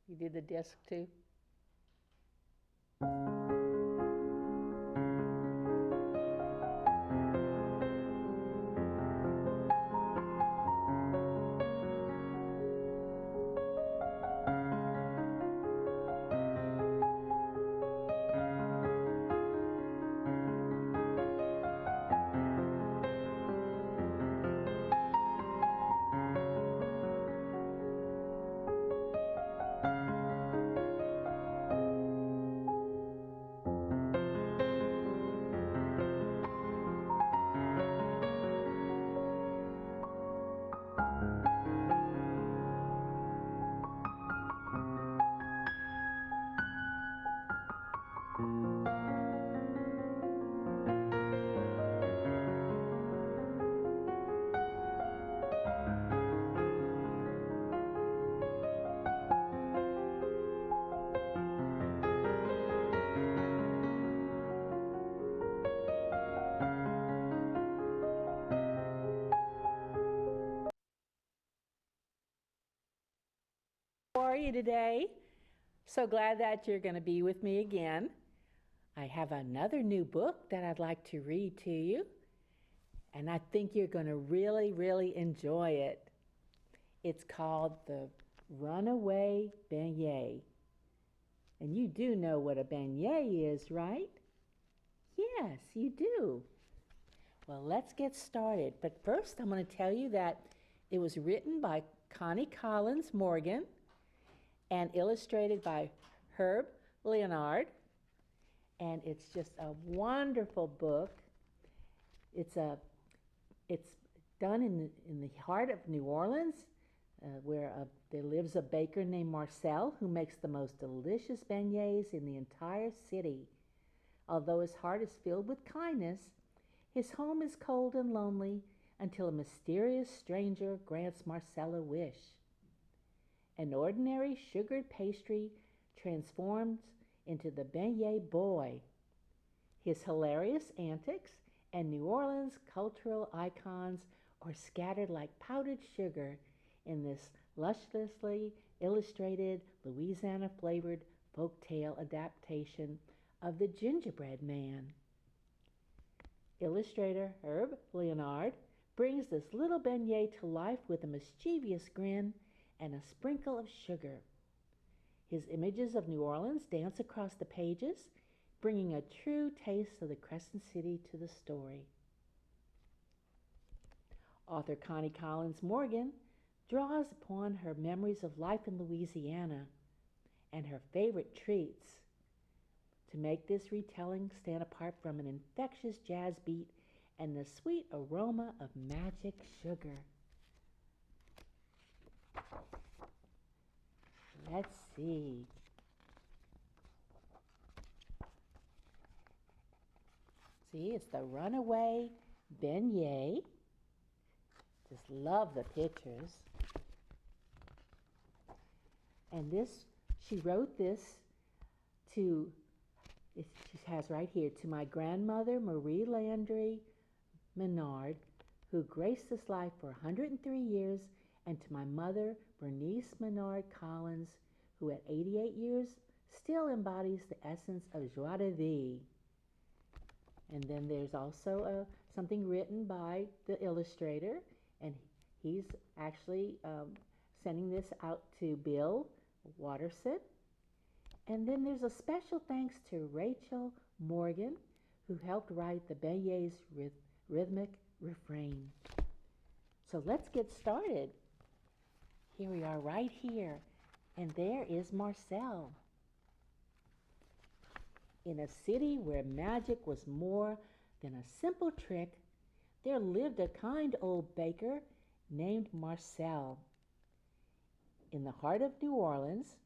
You did the disc too? How are you today? So glad that you're going to be with me again. I have another new book that I'd like to read to you, and I think you're going to really enjoy it. It's called The Runaway Beignet. And you do know what a beignet is, right? Yes, you do. Well, let's get started. But first, I'm going to tell you that it was written by Connie Collins Morgan and illustrated by Herb Leonard. And it's just a wonderful book. It's done in the heart of New Orleans, where there lives a baker named Marcel who makes the most delicious beignets in the entire city. Although his heart is filled with kindness, his home is cold and lonely until a mysterious stranger grants Marcel a wish. An ordinary sugared pastry transforms into the beignet boy. His hilarious antics and New Orleans cultural icons are scattered like powdered sugar in this lusciously illustrated Louisiana-flavored folktale adaptation of The Gingerbread Man. Illustrator Herb Leonard brings this little beignet to life with a mischievous grin and a sprinkle of sugar. His images of New Orleans dance across the pages, bringing a true taste of the Crescent City to the story. Author Connie Collins Morgan draws upon her memories of life in Louisiana and her favorite treats to make this retelling stand apart from an infectious jazz beat and the sweet aroma of magic sugar. Let's see. See, it's the Runaway Beignet. Just love the pictures. And this, she wrote this to, she has right here, to my grandmother, Marie Landry Menard, who graced this life for 103 years, and to my mother, Bernice Menard Collins, who at 88 years still embodies the essence of joie de vivre. And then there's also something written by the illustrator, and he's actually sending this out to Bill Watterson. And then there's a special thanks to Rachel Morgan, who helped write the beignet's rhythmic refrain. So let's get started. Here we are right here, and there is Marcel. In a city where magic was more than a simple trick, there lived a kind old baker named Marcel. In the heart of New Orleans,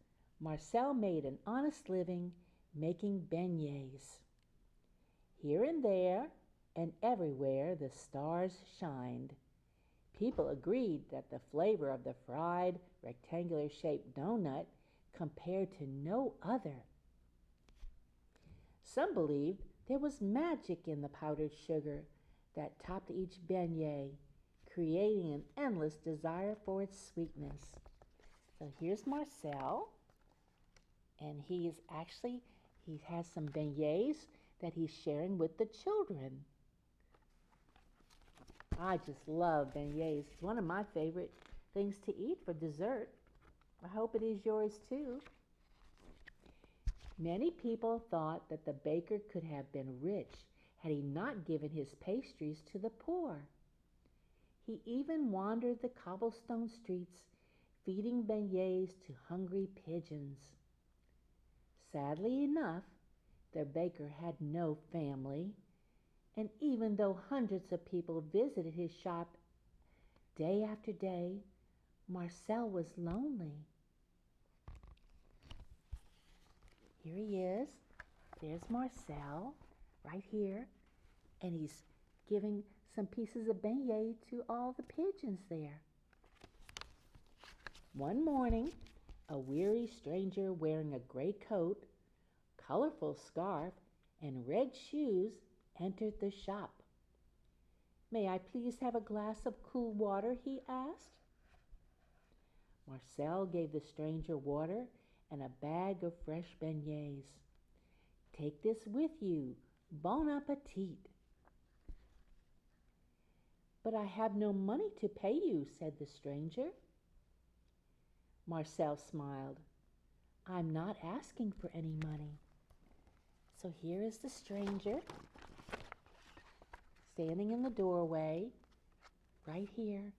Marcel made an honest living making beignets. Here and there and everywhere the stars shined. People agreed that the flavor of the fried, rectangular-shaped donut compared to no other. Some believed there was magic in the powdered sugar that topped each beignet, creating an endless desire for its sweetness. So here's Marcel. And he has some beignets that he's sharing with the children. I just love beignets. It's one of my favorite things to eat for dessert. I hope it is yours too. Many people thought that the baker could have been rich had he not given his pastries to the poor. He even wandered the cobblestone streets, feeding beignets to hungry pigeons. Sadly enough, the baker had no family, and even though hundreds of people visited his shop day after day, Marcel was lonely. Here he is. There's Marcel, right here, and he's giving some pieces of beignet to all the pigeons there. One morning, a weary stranger wearing a gray coat, colorful scarf, and red shoes entered the shop. "May I please have a glass of cool water?" he asked. Marcel gave the stranger water and a bag of fresh beignets. "Take this with you. Bon appetit." "But I have no money to pay you," said the stranger. Marcel smiled. "I'm not asking for any money." So here is the stranger standing in the doorway right here.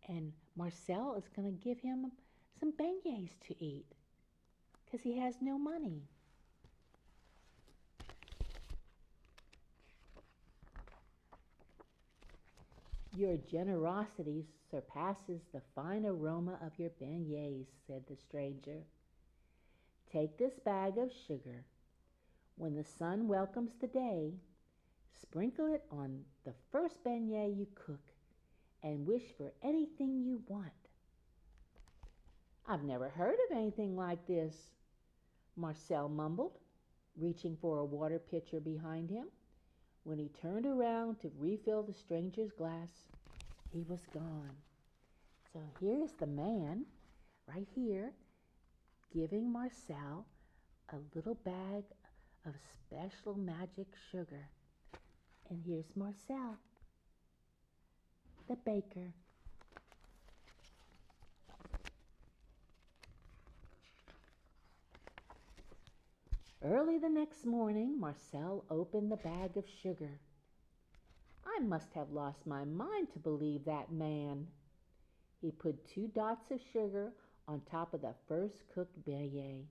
And Marcel is going to give him some beignets to eat because he has no money. "Your generosity surpasses the fine aroma of your beignets," said the stranger. "Take this bag of sugar. When the sun welcomes the day, sprinkle it on the first beignet you cook and wish for anything you want." "I've never heard of anything like this," Marcel mumbled, reaching for a water pitcher behind him. When he turned around to refill the stranger's glass, he was gone. So here's the man, right here, giving Marcel a little bag of special magic sugar. And here's Marcel, the baker. Early the next morning, Marcel opened the bag of sugar. "I must have lost my mind to believe that man." He put 2 dots of sugar on top of the first cooked beignet.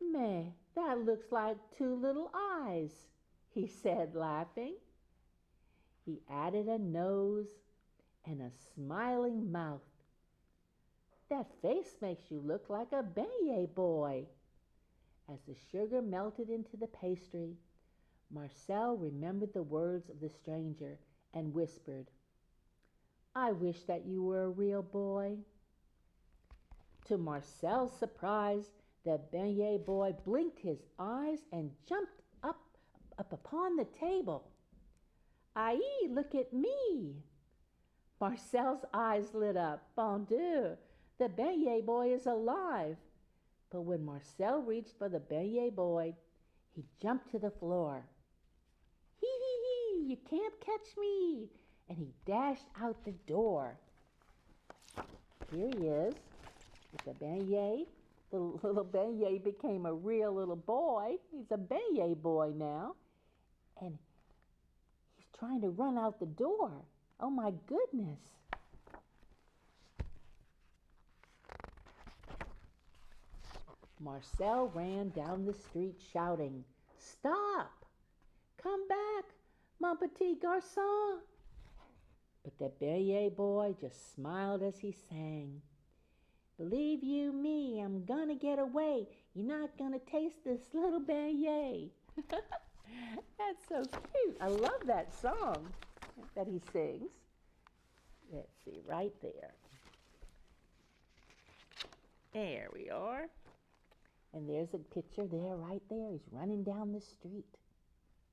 "Mais, that looks like 2 little eyes," he said, laughing. He added a nose and a smiling mouth. "That face makes you look like a beignet boy." As the sugar melted into the pastry, Marcel remembered the words of the stranger and whispered, "I wish that you were a real boy." To Marcel's surprise, the beignet boy blinked his eyes and jumped up upon the table. "Aïe, look at me!" Marcel's eyes lit up. Bon Dieu, the beignet boy is alive. But when Marcel reached for the beignet boy, he jumped to the floor. "Hee hee hee, you can't catch me!" And he dashed out the door. Here he is with the beignet. The little beignet became a real little boy. He's a beignet boy now. And he's trying to run out the door. Oh my goodness. Marcel ran down the street shouting, "Stop! Come back, mon petit garçon!" But the beignet boy just smiled as he sang, "Believe you me, I'm gonna get away. You're not gonna taste this little beignet." That's so cute. I love that song that he sings. Let's see, right there. There we are. And there's a picture there, right there. He's running down the street.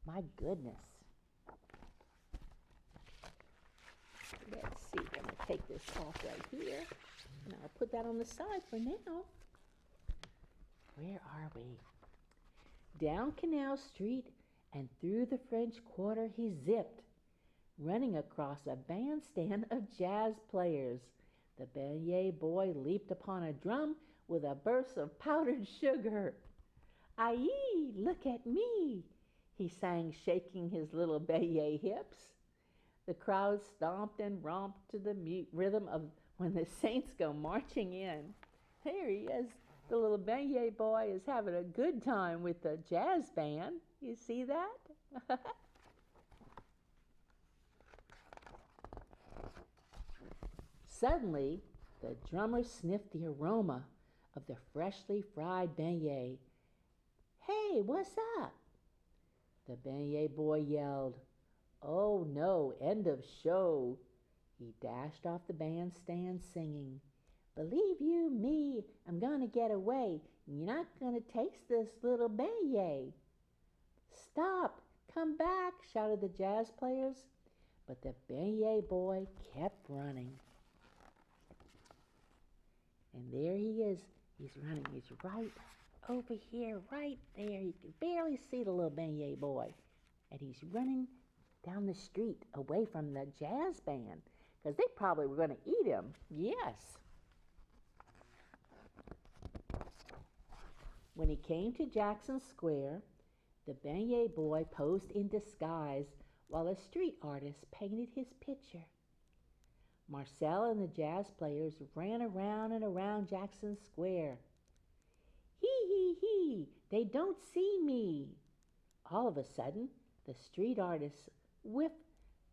My goodness. Let's see. I'm going to take this off right here. And I'll put that on the side for now. Where are we? Down Canal Street and through the French Quarter he zipped, running across a bandstand of jazz players. The beignet boy leaped upon a drum with a burst of powdered sugar. Aye, look at me, he sang, shaking his little beignet hips. The crowd stomped and romped to the rhythm of When the Saints Go Marching In. There he is. The little beignet boy is having a good time with the jazz band. You see that? Suddenly, the drummer sniffed the aroma of the freshly fried beignet. Hey, what's up? The beignet boy yelled. Oh no, end of show. He dashed off the bandstand singing, Believe you me, I'm gonna get away. You're not gonna taste this little beignet. Stop, come back, shouted the jazz players. But the beignet boy kept running. And there he is. He's running. He's right over here, right there. You can barely see the little beignet boy. And he's running down the street away from the jazz band because they probably were going to eat him. Yes. When he came to Jackson Square, the beignet boy posed in disguise while a street artist painted his picture. Marcel and the jazz players ran around and around Jackson Square. Hee, they don't see me. All of a sudden, the street artist whiffed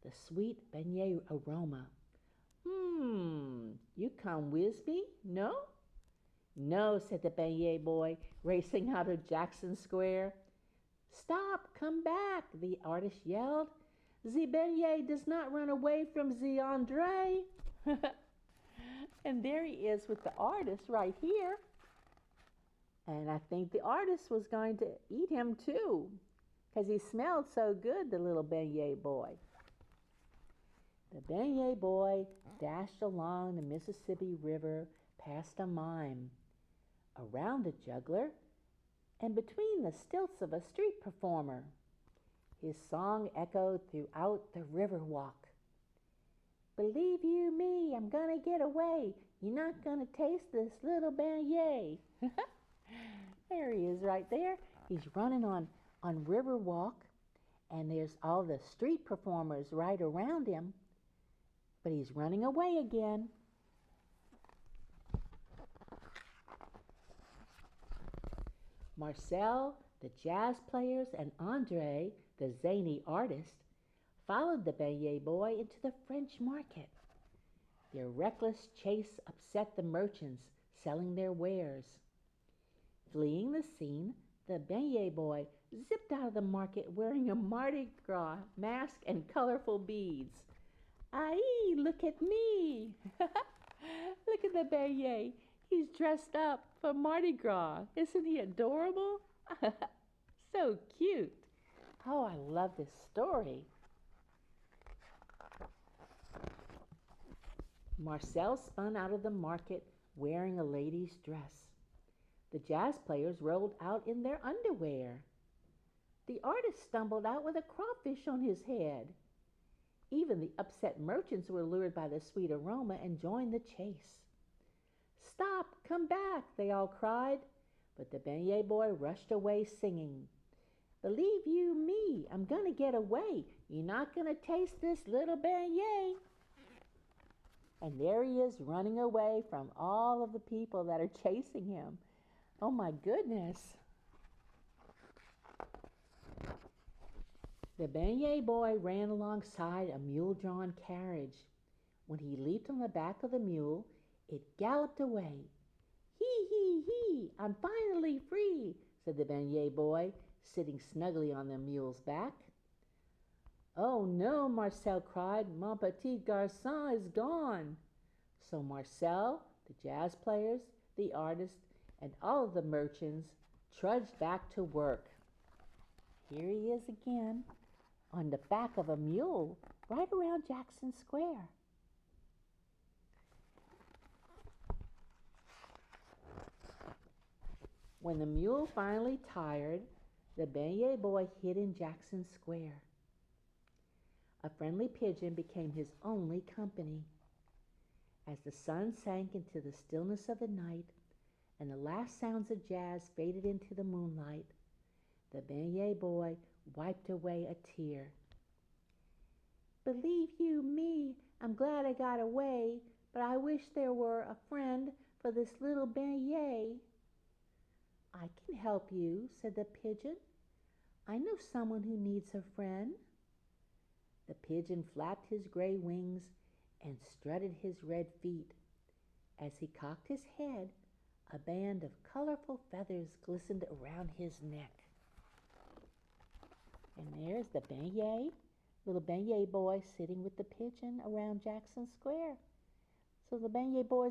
the sweet beignet aroma. You come with me? No? No, said the beignet boy, racing out of Jackson Square. Stop, come back, the artist yelled. The beignet does not run away from the Andre. And there he is with the artist right here. And I think the artist was going to eat him too, because he smelled so good, the little beignet boy. The beignet boy dashed along the Mississippi River past a mime, around a juggler, and between the stilts of a street performer. His song echoed throughout the river walk. Believe you me, I'm gonna get away. You're not gonna taste this little beignet. There he is right there. He's running on Riverwalk, and there's all the street performers right around him, but he's running away again. Marcel, the jazz players, and Andre, the zany artist, followed the beignet boy into the French market. Their reckless chase upset the merchants selling their wares. Fleeing the scene, the beignet boy zipped out of the market wearing a Mardi Gras mask and colorful beads. Aye, look at me! Look at the beignet. He's dressed up for Mardi Gras. Isn't he adorable? So cute. Oh, I love this story. Marcel spun out of the market wearing a lady's dress. The jazz players rolled out in their underwear. The artist stumbled out with a crawfish on his head. Even the upset merchants were lured by the sweet aroma and joined the chase. Stop, come back, they all cried. But the beignet boy rushed away singing, Believe you me, I'm gonna get away. You're not gonna taste this little beignet. And there he is running away from all of the people that are chasing him. Oh my goodness. The beignet boy ran alongside a mule-drawn carriage. When he leaped on the back of the mule, it galloped away. Hee, I'm finally free, said the beignet boy, sitting snugly on the mule's back. Oh no, Marcel cried, mon petit garçon is gone. So Marcel, the jazz players, the artist, and all of the merchants trudged back to work. Here he is again, on the back of a mule, right around Jackson Square. When the mule finally tired, the beignet boy hid in Jackson Square. A friendly pigeon became his only company. As the sun sank into the stillness of the night and the last sounds of jazz faded into the moonlight, the beignet boy wiped away a tear. "Believe you me, I'm glad I got away, but I wish there were a friend for this little beignet." "I can help you," said the pigeon. "I know someone who needs a friend." The pigeon flapped his gray wings and strutted his red feet. As he cocked his head, a band of colorful feathers glistened around his neck. And there's the beignet, little beignet boy sitting with the pigeon around Jackson Square. So the beignet boy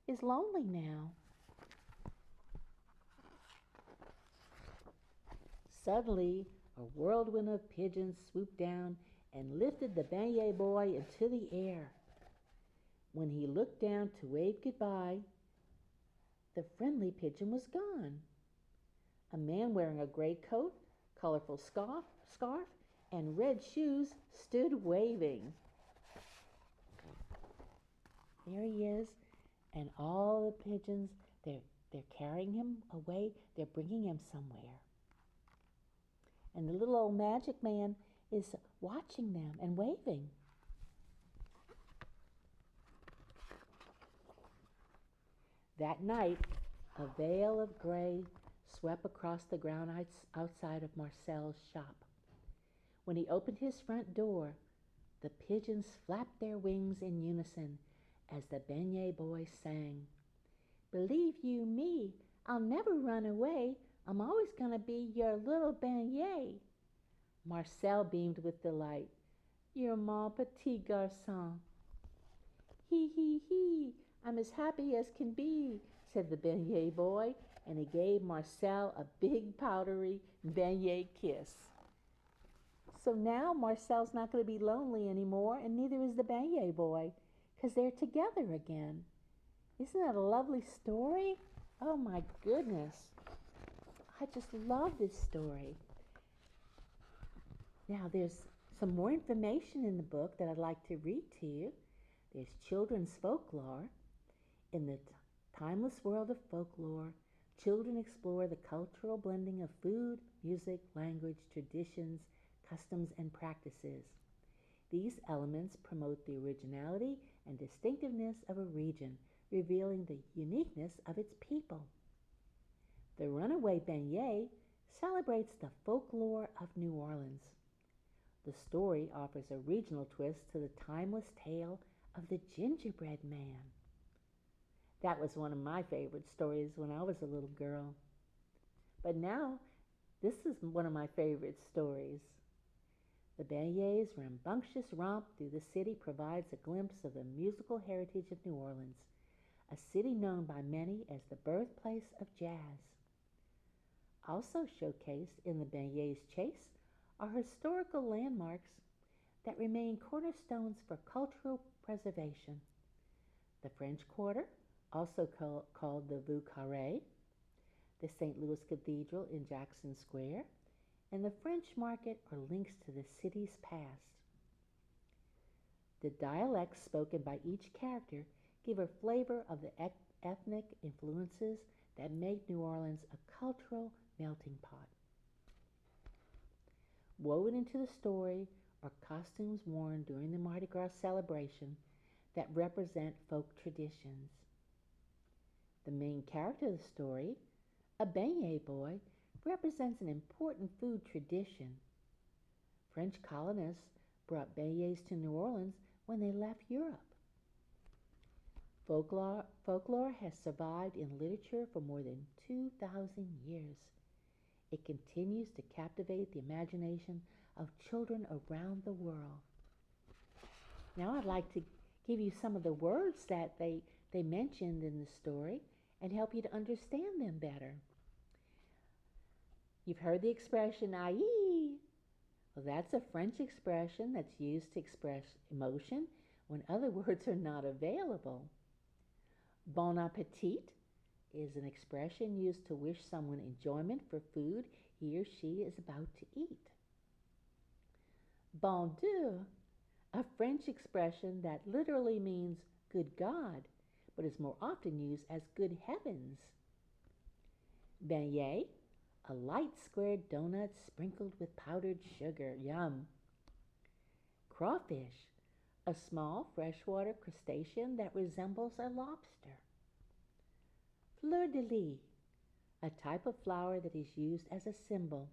is lonely now. Suddenly, a whirlwind of pigeons swooped down and lifted the beignet boy into the air. When he looked down to wave goodbye, the friendly pigeon was gone. A man wearing a gray coat, colorful scarf, and red shoes stood waving. There he is, and all the pigeons, they're carrying him away. They're bringing him somewhere. And the little old magic man is watching them and waving. That night, a veil of gray swept across the ground outside of Marcel's shop. When he opened his front door, the pigeons flapped their wings in unison as the beignet boy sang, "Believe you me, I'll never run away. I'm always going to be your little beignet." Marcel beamed with delight. "You're mon petit garçon." "Hee, hee, hee, I'm as happy as can be," said the beignet boy, and he gave Marcel a big powdery beignet kiss. So now Marcel's not going to be lonely anymore, and neither is the beignet boy, because they're together again. Isn't that a lovely story? Oh my goodness. I just love this story. Now there's some more information in the book that I'd like to read to you. There's children's folklore. In the timeless world of folklore, children explore the cultural blending of food, music, language, traditions, customs, and practices. These elements promote the originality and distinctiveness of a region, revealing the uniqueness of its people. The Runaway Beignet celebrates the folklore of New Orleans. The story offers a regional twist to the timeless tale of the gingerbread man. That was one of my favorite stories when I was a little girl. But now, this is one of my favorite stories. The Beignet's rambunctious romp through the city provides a glimpse of the musical heritage of New Orleans, a city known by many as the birthplace of jazz. Also showcased in the Beignet's chase are historical landmarks that remain cornerstones for cultural preservation. The French Quarter, also called the Vieux Carré, the St. Louis Cathedral in Jackson Square, and the French Market are links to the city's past. The dialects spoken by each character give a flavor of the ethnic influences that make New Orleans a cultural melting pot. Woven into the story are costumes worn during the Mardi Gras celebration that represent folk traditions. The main character of the story, a beignet boy, represents an important food tradition. French colonists brought beignets to New Orleans when they left Europe. Folklore has survived in literature for more than 2,000 years. It continues to captivate the imagination of children around the world. Now I'd like to give you some of the words that they mentioned in the story and help you to understand them better. You've heard the expression aïe. Well, that's a French expression that's used to express emotion when other words are not available. Bon appetit is an expression used to wish someone enjoyment for food he or she is about to eat. Bon Dieu, a French expression that literally means good God, but is more often used as good heavens. Beignet, a light square donut sprinkled with powdered sugar. Yum. Crawfish, a small freshwater crustacean that resembles a lobster. Fleur de lis, a type of flower that is used as a symbol.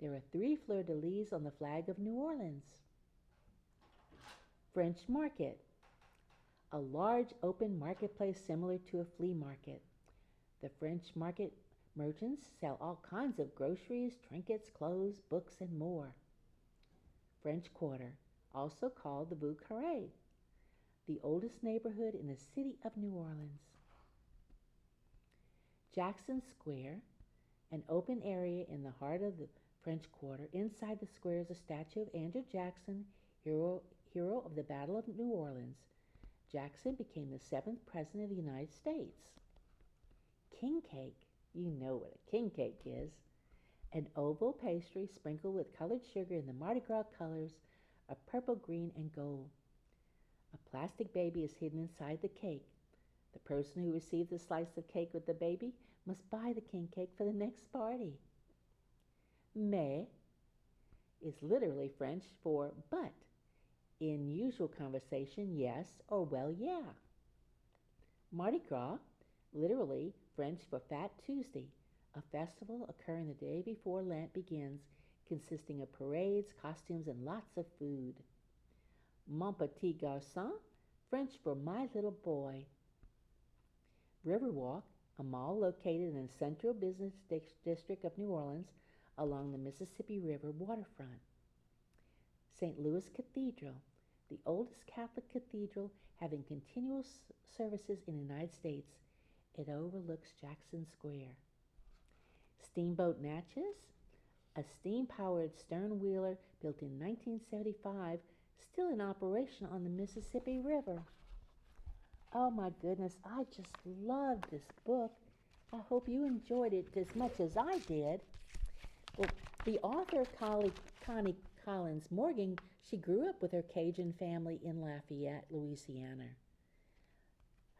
There are 3 fleur de lis on the flag of New Orleans. French market, a large open marketplace similar to a flea market. The French market merchants sell all kinds of groceries, trinkets, clothes, books, and more. French Quarter, also called the Vieux Carré, the oldest neighborhood in the city of New Orleans. Jackson Square, an open area in the heart of the French Quarter. Inside the square is a statue of Andrew Jackson, hero of the Battle of New Orleans. Jackson became the 7th President of the United States. King cake, you know what a king cake is. An oval pastry sprinkled with colored sugar in the Mardi Gras colors of purple, green, and gold. A plastic baby is hidden inside the cake. The person who receives a slice of cake with the baby must buy the king cake for the next party. Mais is literally French for but. In usual conversation, yes or well, yeah. Mardi Gras, literally French for Fat Tuesday, a festival occurring the day before Lent begins, consisting of parades, costumes, and lots of food. Mon petit garçon, French for my little boy. Riverwalk, a mall located in the central business district of New Orleans along the Mississippi River waterfront. St. Louis Cathedral, the oldest Catholic cathedral having continual services in the United States. It overlooks Jackson Square. Steamboat Natchez, a steam-powered stern-wheeler built in 1975, still in operation on the Mississippi River. Oh my goodness, I just loved this book. I hope you enjoyed it as much as I did. Well, the author, Connie Collins Morgan, she grew up with her Cajun family in Lafayette, Louisiana.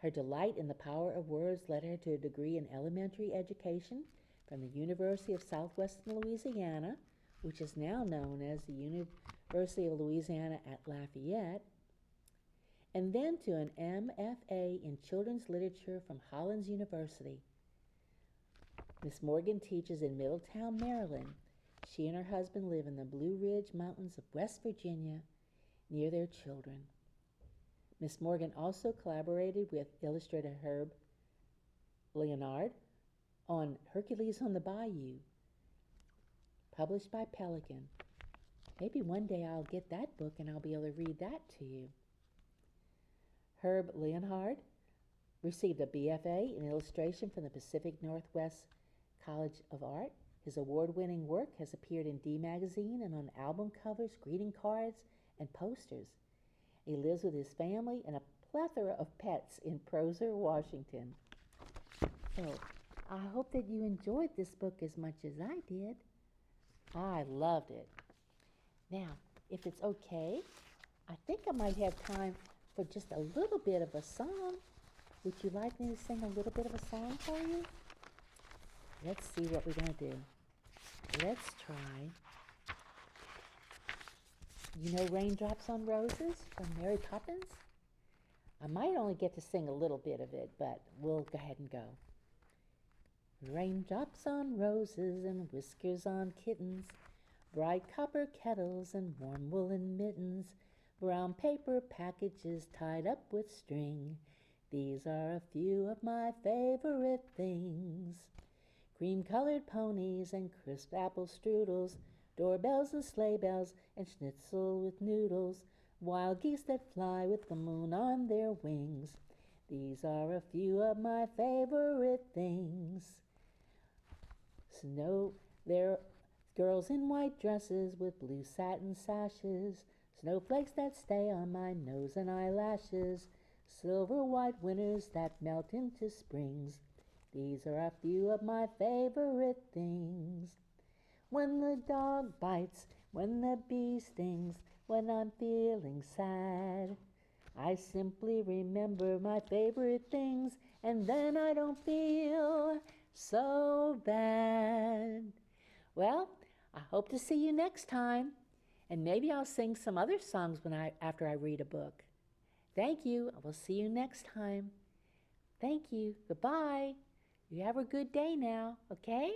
Her delight in the power of words led her to a degree in elementary education from the University of Southwestern Louisiana, which is now known as the University of Louisiana at Lafayette, and then to an MFA in Children's Literature from Hollins University. Miss Morgan teaches in Middletown, Maryland. She and her husband live in the Blue Ridge Mountains of West Virginia near their children. Miss Morgan also collaborated with illustrator Herb Leonard on Hercules on the Bayou, published by Pelican. Maybe one day I'll get that book and I'll be able to read that to you. Herb Leonhard received a BFA in illustration from the Pacific Northwest College of Art. His award-winning work has appeared in D Magazine and on album covers, greeting cards, and posters. He lives with his family and a plethora of pets in Prosser, Washington. So I hope that you enjoyed this book as much as I did. I loved it. Now, if it's okay, I think I might have time for just a little bit of a song. Would you like me to sing a little bit of a song for you? Let's see what we're going to do. Let's try, you know, Raindrops on Roses from Mary Poppins? I might only get to sing a little bit of it, but we'll go ahead and go. Raindrops on roses and whiskers on kittens, bright copper kettles and warm woolen mittens, brown paper packages tied up with string. These are a few of my favorite things. Cream-colored ponies and crisp apple strudels, doorbells and sleigh bells and schnitzel with noodles, wild geese that fly with the moon on their wings. These are a few of my favorite things. There girls in white dresses with blue satin sashes, snowflakes that stay on my nose and eyelashes, silver white winters that melt into springs. These are a few of my favorite things. When the dog bites, when the bee stings, when I'm feeling sad, I simply remember my favorite things, and then I don't feel so bad. Well, I hope to see you next time, and maybe I'll sing some other songs after I read a book. Thank you. I will see you next time. Thank you. Goodbye. You have a good day now, okay?